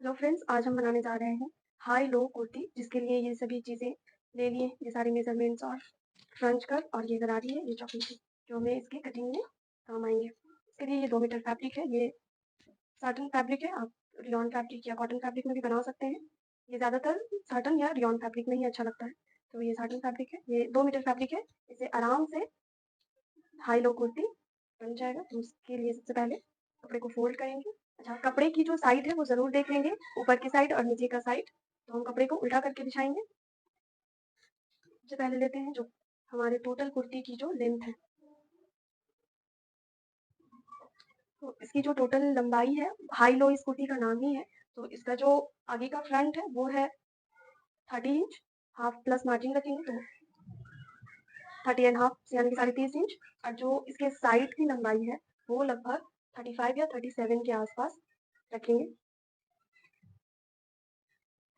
Hello friends, आज हम बनाने जा रहे हैं हाई लो कुर्ती, जिसके लिए ये सभी चीज़ें ले लिए। ये सारे मेजरमेंट्स और फ्रंट कट और ये गरारी है, ये चॉकलेट जो हमें इसके कटिंग में काम आएंगे। इसके लिए ये 2 मीटर फैब्रिक है, ये साटन फैब्रिक है। आप रियॉन फैब्रिक या कॉटन फैब्रिक में भी बना सकते हैं। ये ज़्यादातर साटन या रियॉन फैब्रिक में ही अच्छा लगता है, तो ये साटन फैब्रिक है। ये 2 मीटर फैब्रिक है, इसे आराम से हाई लो कुर्ती बन जाएगा। तो उसके लिए सबसे पहले कपड़े को फोल्ड करेंगे। अच्छा, कपड़े की जो साइड है वो ज़रूर देख लेंगे, ऊपर की साइड और नीचे का साइड। तो हम कपड़े को उल्टा करके बिछाएंगे। सबसे पहले लेते हैं जो हमारे टोटल कुर्ती की जो लेंथ है, तो इसकी जो टोटल लंबाई है, हाई लो इस कुर्ती का नाम ही है। तो इसका जो आगे का फ्रंट है वो है 30 इंच, हाफ प्लस मार्जिन रखेंगे तो 30.5 यानी कि 30.5 इंच। और जो इसके साइड की लंबाई है वो लगभग 35 या 37 के आसपास रखेंगे।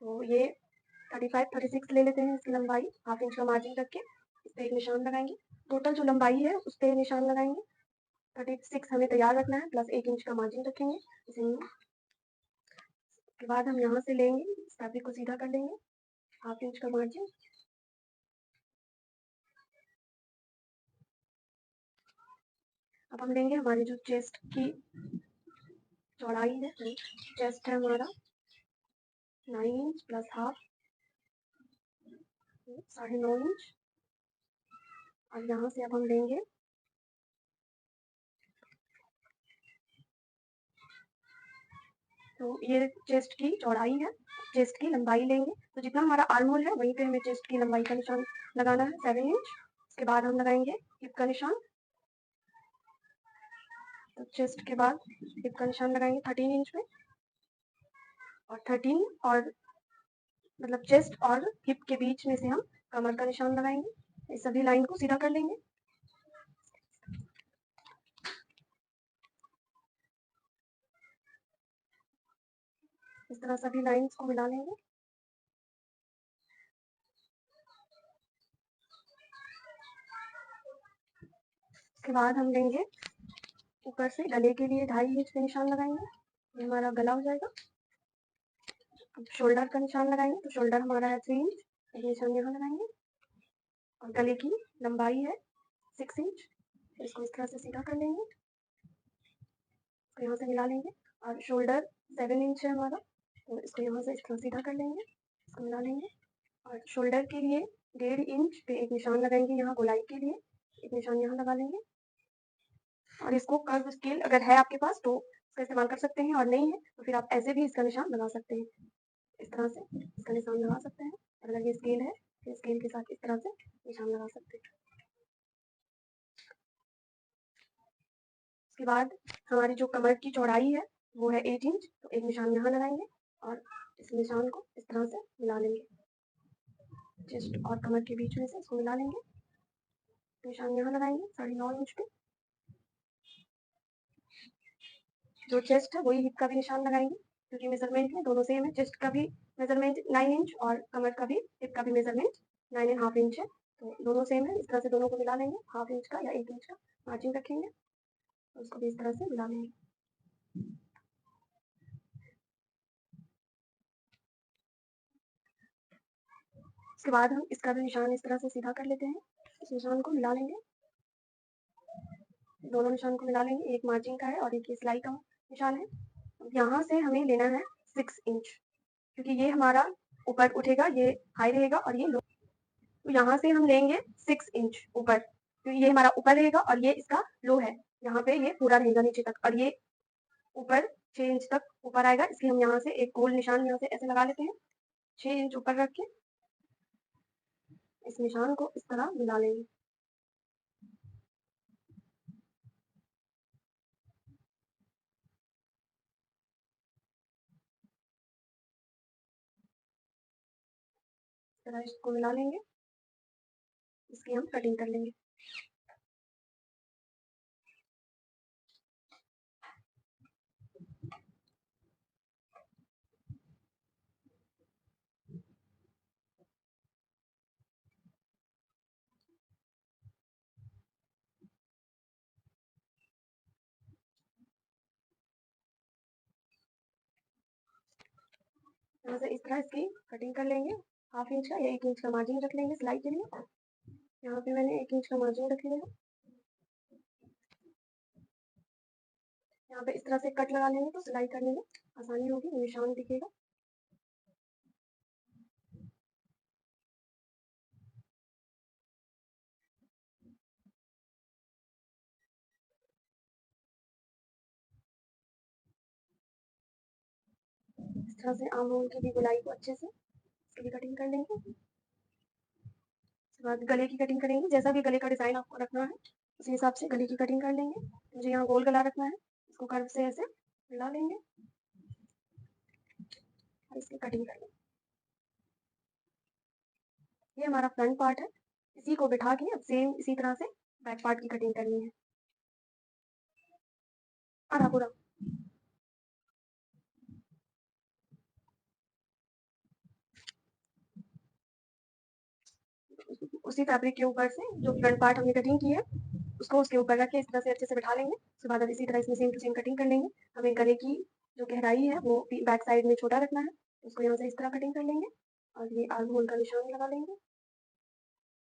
तो ये 35, 36 ले लेते हैं इसकी लंबाई, हाफ इंच का मार्जिन रख के इस पर एक निशान लगाएंगे। टोटल जो लंबाई है उस पर निशान लगाएंगे। 36 हमें तैयार रखना है, प्लस 1 इंच का मार्जिन रखेंगे इसे। उसके बाद हम यहाँ से लेंगे, इस फैब्रिक को सीधा कर लेंगे, हाफ इंच का मार्जिन। अब हम लेंगे हमारी जो चेस्ट की चौड़ाई है, चेस्ट है हमारा 9 इंच प्लस हाफ, 9.5 इंच। और यहाँ से अब हम लेंगे तो ये चेस्ट की चौड़ाई है, चेस्ट की लंबाई लेंगे तो जितना हमारा आर्म होल है वहीं पे हमें चेस्ट की लंबाई का निशान लगाना है, 7 इंच। उसके बाद हम लगाएंगे हिप का निशान, तो चेस्ट के बाद हिप का निशान लगाएंगे 13 इंच में। और 13 और मतलब चेस्ट और हिप के बीच में से हम कमर का निशान लगाएंगे। इस सभी लाइन को सीधा कर लेंगे। इस तरह सभी लाइंस को मिला लेंगे। उसके बाद हम लेंगे ऊपर से गले के लिए 2.5 इंच पे निशान लगाएंगे, ये हमारा गला हो जाएगा। अब शोल्डर का निशान लगाएंगे, तो शोल्डर हमारा है 3 इंच, एक निशान यहाँ लगाएंगे। और गले की लंबाई है 6 इंच, इसको इस तरह से सीधा कर लेंगे, इसको यहाँ से मिला लेंगे। और शोल्डर 7 इंच है हमारा, तो इसको यहाँ से इस तरह सीधा कर लेंगे, इसको मिला लेंगे। और शोल्डर के लिए 1.5 इंच पे एक निशान लगाएंगे, यहाँ गोलाई के लिए एक निशान यहाँ लगा लेंगे। और इसको कर्व स्केल अगर है आपके पास तो इसका इस्तेमाल कर सकते हैं, और नहीं है तो फिर आप ऐसे भी इसका निशान लगा सकते हैं, इस तरह से इसका निशान लगा सकते हैं। और अगर ये स्केल है तो स्केल के साथ इस तरह से निशान लगा सकते हैं। उसके बाद हमारी जो कमर की चौड़ाई है वो है 8 इंच, तो एक निशान यहाँ लगाएंगे और इस निशान को इस तरह से मिला लेंगे, चेस्ट और कमर के बीच में से इसको मिला लेंगे, निशान यहाँ लगाएंगे 9.5 इंच पे। जो चेस्ट है वही हिप का भी निशान लगाएंगे, क्योंकि मेजरमेंट में दोनों सेम है। चेस्ट का भी मेजरमेंट 9 इंच और कमर का भी, हिप का भी मेजरमेंट 9.5 इंच है, तो दोनों सेम है। इस तरह से दोनों को मिला लेंगे, हाफ इंच का या 1 इंच का मार्जिन रखेंगे और उसको भी इस तरह से मिला लेंगे। उसके बाद हम इसका भी निशान इस तरह से सीधा कर लेते हैं, इस निशान को मिला लेंगे, दोनों निशान को मिला लेंगे, एक मार्जिन का है और एक सिलाई का निशान है। यहाँ से हमें लेना है 6 इंच, क्योंकि ये हमारा ऊपर उठेगा, ये हाई रहेगा और ये लो। तो यहाँ से हम लेंगे 6 इंच ऊपर, क्योंकि ये हमारा ऊपर रहेगा और ये इसका लो है। यहाँ पे ये पूरा रहेगा नीचे तक और ये ऊपर 6 इंच तक ऊपर आएगा, इसलिए हम यहाँ से एक गोल निशान यहाँ से ऐसे लगा लेते हैं, 6 इंच ऊपर रख के इस निशान को इस तरह मिला लेंगे। इस तरह इसको मिला लेंगे, इसकी हम कटिंग कर लेंगे। यहाँ से इस तरह इसकी कटिंग कर लेंगे। 1/2 इंच का या 1 इंच का मार्जिन रख लेंगे सिलाई के लिए। यहाँ पे मैंने 1 इंच का मार्जिन रख लिया है। यहाँ पे इस तरह से कट लगा लेंगे तो सिलाई करने में आसानी होगी, निशान दिखेगा। इस तरह से आर्म होल की भी गोलाई को अच्छे से इसकी भी कटिंग कर लेंगे। उसके बाद गले की कटिंग करेंगे। जैसा भी गले का डिज़ाइन आपको रखना है उसी हिसाब से गले की कटिंग कर लेंगे। मुझे यहाँ गोल गला रखना है, इसको कर्व से ऐसे मिला लेंगे और इसकी कटिंग कर लेंगे। ये हमारा फ्रंट पार्ट है, इसी को बिठा के अब सेम इसी तरह से बैक पार्ट की कटिंग करनी है। आधा पूरा उसी फैब्रिक के ऊपर से जो फ्रंट पार्ट हमने कटिंग की है उसको उसके ऊपर रख के इस तरह से अच्छे से बिठा लेंगे। उसके बाद अब इसी तरह इसमें सेम टू सेम कटिंग कर लेंगे। हमें गले की जो गहराई है वो बैक साइड में छोटा रखना है, उसको यहाँ से इस तरह कटिंग कर लेंगे और ये आर्म होल का निशान लगा लेंगे।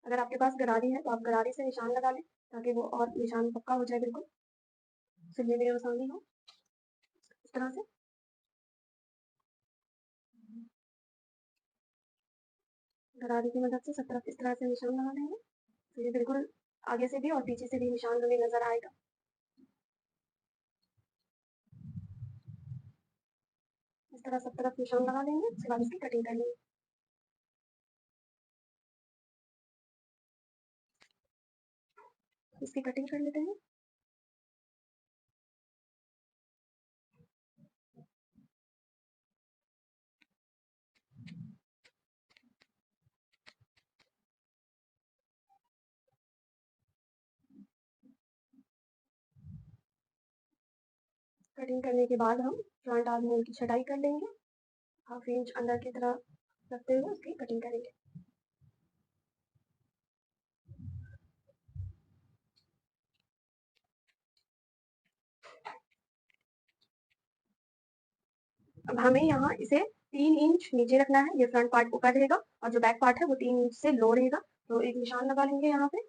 अगर आपके पास गरारी है तो आप गरारी से निशान लगा लें ताकि वो और निशान पक्का हो जाए बिल्कुल, सिलने में आसानी हो। इस तरह से गरारी की मदद से सब तरफ इस तरह से निशान लगा लेंगे तो ये बिल्कुल आगे से भी और पीछे से भी निशान हमें नजर आएगा। इस तरह सब तरफ निशान लगा लेंगे। उसके बाद इसकी कटिंग कर लेंगे। इसकी कटिंग कर लेते हैं। कटिंग करने के बाद हम फ्रंट आर्म होल की छटाई कर लेंगे। 1/2 इंच अंदर की तरफ रखते हुए उसकी कटिंग करेंगे। अब हमें यहाँ इसे 3 इंच नीचे रखना है। ये फ्रंट पार्ट ऊपर रहेगा और जो बैक पार्ट है वो 3 इंच से लो रहेगा। तो एक निशान लगा लेंगे यहाँ पे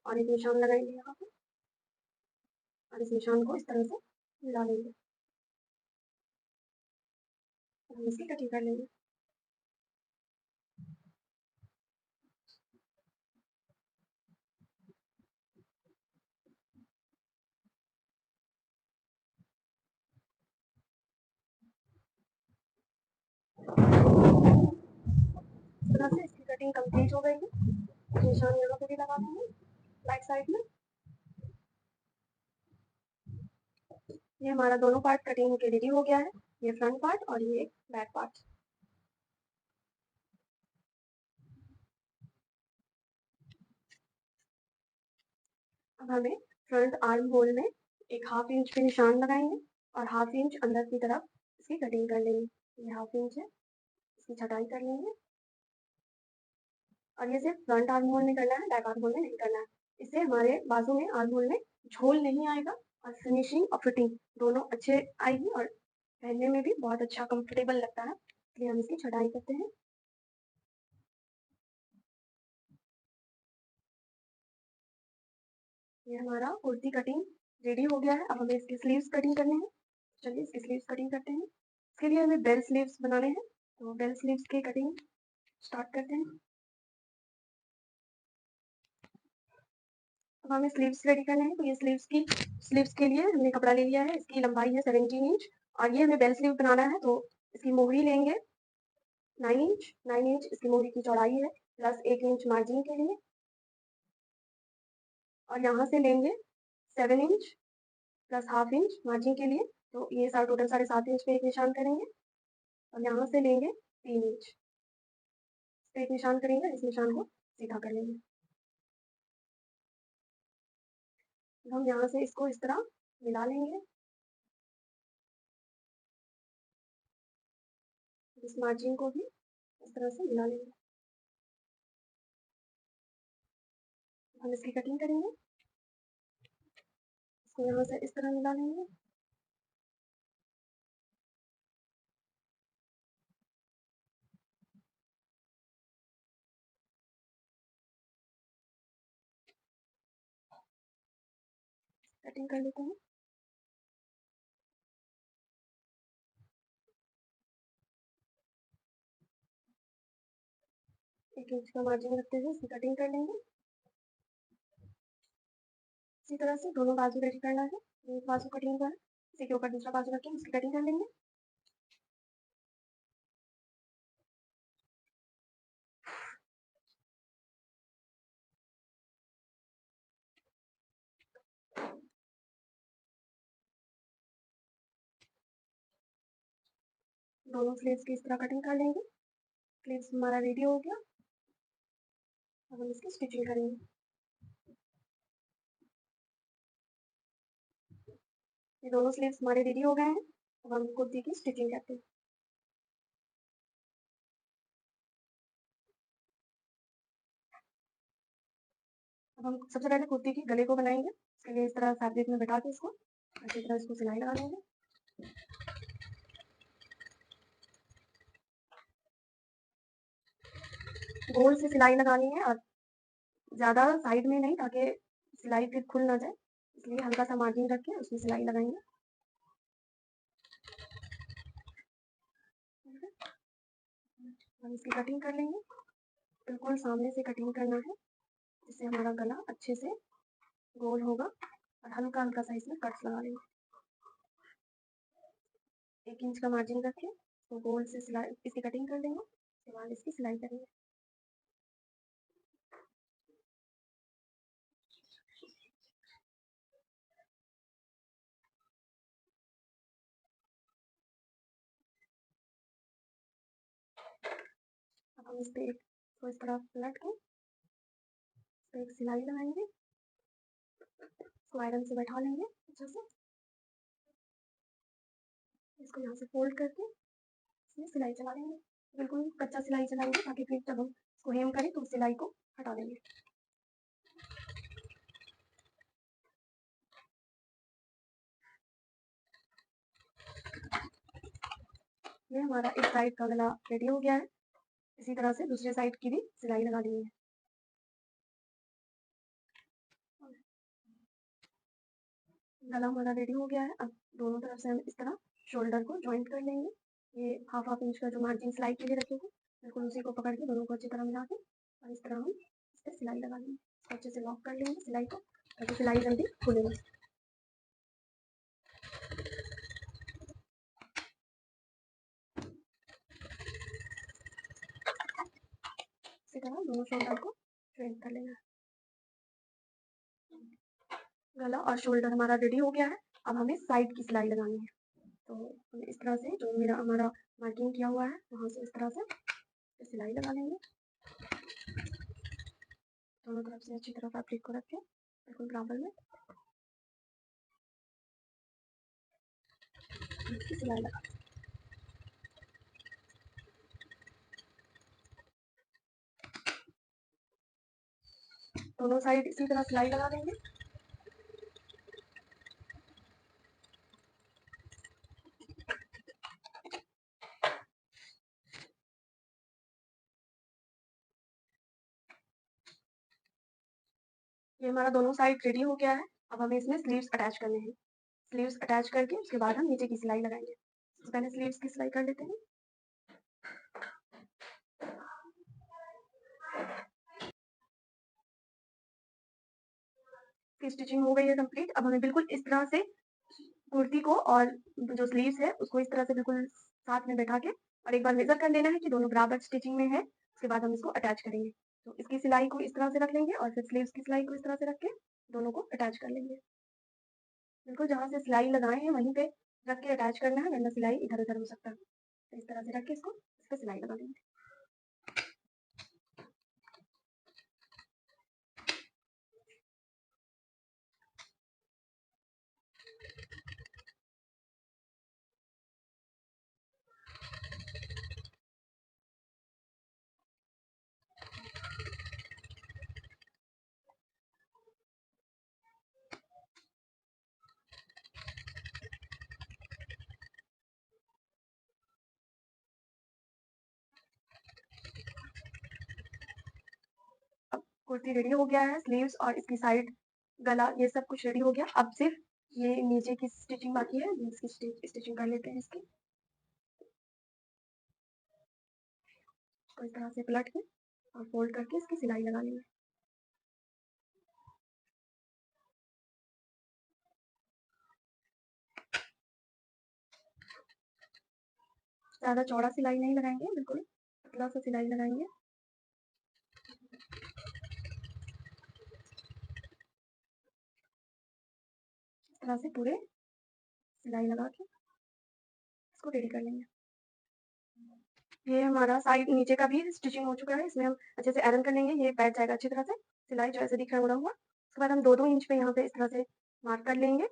और एक निशान लगाएंगे यहाँ पे और इस निशान को इस तरह से मिला लेंगे। हम इसकी कटिंग कर लेंगे। इस तरह से इसकी कटिंग कंप्लीट हो गई है। निशान यहाँ पे भी लगा देंगे बैक साइड में। ये हमारा दोनों पार्ट कटिंग के रेडी हो गया है, ये फ्रंट पार्ट और ये बैक पार्ट। अब हमें फ्रंट आर्म होल में एक 1/2 इंच पे निशान लगाएंगे और 1/2 इंच अंदर की तरफ इसकी कटिंग कर लेंगे। ये 1/2 इंच है, इसकी छटाई कर लेंगे और ये सिर्फ फ्रंट आर्म होल में करना है, बैक आर्म होल में नहीं करना है। इससे हमारे बाजू में आर्म होल में झोल नहीं आएगा और फिनिशिंग और फिटिंग दोनों अच्छे आएगी और पहनने में भी बहुत अच्छा कंफर्टेबल लगता है। इसलिए हम इसकी छटाई करते हैं। ये हमारा कुर्ती कटिंग रेडी हो गया है। अब हमें इसकी स्लीव्स कटिंग करने हैं। चलिए इसकी स्लीव्स कटिंग करते हैं। इसके लिए हमें बेल स्लीव्स बनाने हैं, तो बेल स्लीव्स की कटिंग स्टार्ट करते हैं। अब हमें स्लीव्स रेडी करने हैं, तो ये स्लीव्स के लिए हमने कपड़ा ले लिया है। इसकी लंबाई है 17 इंच और ये हमें बेल स्लीव बनाना है तो इसकी मोहरी लेंगे 9 इंच। 9 इंच इसकी मोहरी की चौड़ाई है प्लस 1 इंच मार्जिन के लिए और यहाँ से लेंगे 7 इंच प्लस 1/2 इंच मार्जिन के लिए। तो ये टोटल 7.5 इंच पे एक निशान करेंगे और यहाँ से लेंगे 3 इंच पे एक निशान करेंगे। इस निशान को सीधा कर लेंगे। हम यहाँ से इसको इस तरह मिला लेंगे। इस मार्जिन को भी इस तरह से मिला लेंगे। हम इसकी कटिंग करेंगे। इसको यहाँ से इस तरह मिला लेंगे। कटिंग कर लेते हैं। एक इंच का मार्जिन रखते हुए इसकी कटिंग कर लेंगे। इसी तरह से दोनों बाजू रेडी करना है। एक बाजू कटिंग हुआ है, इसी के ऊपर दूसरा बाजू रख के उसकी कटिंग कर लेंगे। दोनों स्लीव्स की इस तरह कटिंग कर लेंगे। स्लीव्स हमारा रेडी हो गया। अब हम इसकी स्टिचिंग करेंगे। ये दोनों स्लीव्स हमारे रेडी हो गए हैं। अब हम कुर्ती की स्टिचिंग करते हैं। अब हम सबसे पहले कुर्ती के गले को बनाएंगे। इसके लिए इस तरह फैब्रिक में बैठा के इसको अच्छी तरह इसको सिलाई लगा लेंगे। गोल से सिलाई लगानी है और ज़्यादा साइड में नहीं, ताकि सिलाई फिर खुल ना जाए, इसलिए हल्का सा मार्जिन रख के उसमें सिलाई लगाएंगे। हम इसकी कटिंग कर लेंगे। बिल्कुल सामने से कटिंग करना है, जिससे हमारा गला अच्छे से गोल होगा, और हल्का हल्का सा इसमें कट्स लगा लेंगे। 1 इंच का मार्जिन रखें, तो गोल से सिलाई इसकी कटिंग कर लेंगे, उसके बाद इसकी सिलाई करेंगे। अब हम इस पे इसको इस तरह पलट के इस पे एक सिलाई लगाएंगे। इसको आयरन से बैठा लेंगे अच्छे से। इसको यहाँ से फोल्ड करके इसमें सिलाई चला लेंगे। बिल्कुल कच्चा सिलाई चलाएंगे, ताकि फिर जब हम इसको हेम करें तो सिलाई को हटा देंगे। ये हमारा एक साइड का गला रेडी हो गया है। इसी तरह से दूसरे साइड की भी सिलाई लगा लेंगे। गला हमारा रेडी हो गया है। अब दोनों तरफ से हम इस तरह शोल्डर को जॉइंट कर लेंगे। ये हाफ इंच का जो मार्जिन सिलाई के लिए रखे थे, बिल्कुल उसी को पकड़ के दोनों को अच्छी तरह मिला के और इस तरह हम इस पर सिलाई लगा लेंगे। इसको अच्छे से लॉक कर लेंगे सिलाई को, ताकि सिलाई जल्दी खुले ना। इसी तरह दोनों शोल्डर को जॉइंट कर लेंगे। गला और शोल्डर हमारा रेडी हो गया है। अब हमें साइड की सिलाई लगानी है। तो हम इस तरह से जो हमारा मार्किंग किया हुआ है, वहाँ से इस तरह से सिलाई लगा लेंगे। दोनों तरफ से अच्छी तरह फैब्रिक को रख के बिल्कुल बराबर में इसकी सिलाई लगा। दोनों साइड इसी तरह सिलाई लगा देंगे। ये हमारा दोनों साइड रेडी हो गया है। अब हमें इसमें स्लीव्स अटैच करने हैं। स्लीव्स अटैच करके उसके बाद हम नीचे की सिलाई लगाएंगे। तो पहले स्लीव्स की सिलाई कर लेते हैं। इसकी स्टिचिंग हो गई है कंप्लीट। अब हमें बिल्कुल इस तरह से कुर्ती को और जो स्लीव्स है उसको इस तरह से बिल्कुल साथ में बैठा के और एक बार मेजर कर लेना है कि दोनों बराबर स्टिचिंग में है। उसके बाद हम इसको अटैच करेंगे। तो इसकी सिलाई को इस तरह से रख लेंगे और फिर स्लीव्स की सिलाई को इस तरह से रख के दोनों को अटैच कर लेंगे। बिल्कुल जहाँ से सिलाई लगाए हैं वहीं पे रख के अटैच करना है, वरना सिलाई इधर उधर हो सकता है। तो इस तरह से रख के इसको इस पर सिलाई लगा देंगे। अब कुर्ती रेडी हो गया है। स्लीव्स और इसकी साइड गला, ये सब कुछ रेडी हो गया। अब सिर्फ ये नीचे की स्टिचिंग बाकी है, इसकी स्टिचिंग कर लेते हैं इसकी। तो इस तरह से पलट के और फोल्ड करके इसकी सिलाई लगा लेंगे। ज़्यादा चौड़ा सिलाई नहीं लगाएंगे, बिल्कुल पतला सा सिलाई लगाएंगे। इस तरह से पूरे सिलाई लगा के इसको रेडी कर लेंगे। ये हमारा साइड नीचे का भी स्टिचिंग हो चुका है, इसमें हम अच्छे से आयरन कर लेंगे। ये बैठ जाएगा अच्छी तरह से, सिलाई जो ऐसे दिख रहा है उड़ा हुआ। उसके बाद हम 2-2 इंच पे यहाँ पे इस तरह से मार्क कर लेंगे।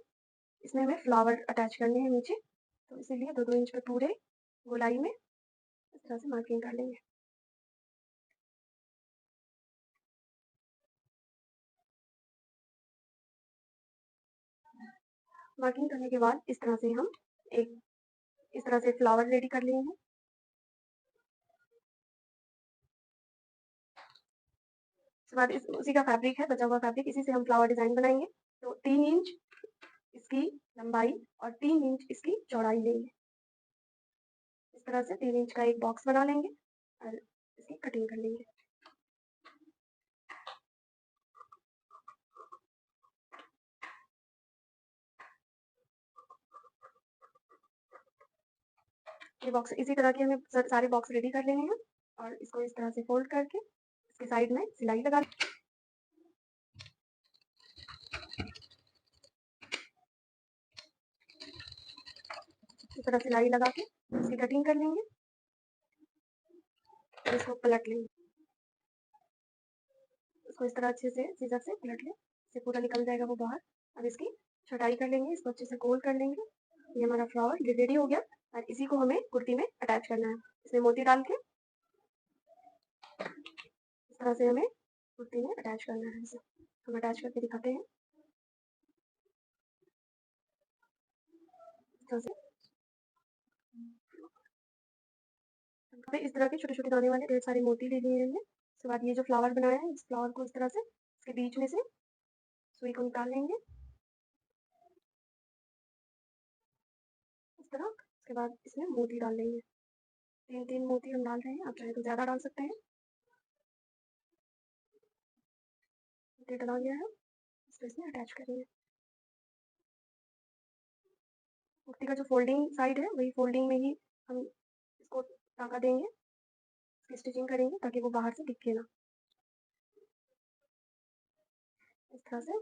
इसमें हमें फ्लावर अटैच करने हैं नीचे, तो इसीलिए 2-2 इंच पे पूरे गोलाई में इस तरह से मार्किंग कर लेंगे। मार्किंग करने के बाद इस तरह से हम एक इस तरह से फ्लावर रेडी कर लेंगे। उसके बाद उसी का फैब्रिक है, बचा हुआ फैब्रिक, इसी से हम फ्लावर डिजाइन बनाएंगे। तो 3 इंच इसकी लंबाई और 3 इंच इसकी चौड़ाई लेंगे। इस तरह से 3 इंच का एक बॉक्स बना लेंगे और इसकी कटिंग कर लेंगे। ये बॉक्स इसी तरह के हमें सारे बॉक्स रेडी कर लेने हैं और इसको इस तरह से फोल्ड करके इसके साइड में सिलाई लगा इस तरह सिलाई लगा के इसकी कटिंग कर लेंगे और इसको पलट लेंगे। इसको इस तरह अच्छे से सीजर से पलट लें, इससे पूरा निकल जाएगा वो बाहर। अब इसकी छटाई कर लेंगे, इसको अच्छे से गोल कर लेंगे। ये हमारा फ्लावर रेडी हो गया और इसी को हमें कुर्ती में अटैच करना है। इसमें मोती डाल के इस तरह से हमें कुर्ती में अटैच करना है। इसे हम अटैच करके दिखाते हैं। इस तरह से इस तरह के छोटे छोटे दाने वाले ढेर सारे मोती ले लिए हैं। उसके बाद ये जो फ्लावर बनाया है, इस फ्लावर को इस तरह से इसके बीच में से सुई को निकाल लेंगे इस तरह। उसके बाद इसमें मोती डाल लेंगे। 3-3 मोती हम डाल रहे हैं, आप चाहे तो ज़्यादा डाल सकते हैं। मोती डला गया है, इसको इसमें अटैच करेंगे। कुर्ती का जो फोल्डिंग साइड है, वही फोल्डिंग में ही हम इसको टाँका देंगे, इसकी स्टिचिंग करेंगे ताकि वो बाहर से दिखे ना। इस तरह से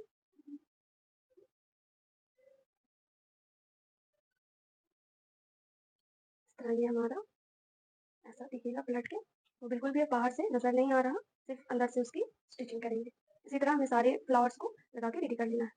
इस तरह ये हमारा ऐसा दिखेगा पलट के। वो बिल्कुल भी बाहर से नज़र नहीं आ रहा, सिर्फ अंदर से उसकी स्टिचिंग करेंगे। इसी तरह हमें सारे फ्लावर्स को लगा के रेडी कर लेना है।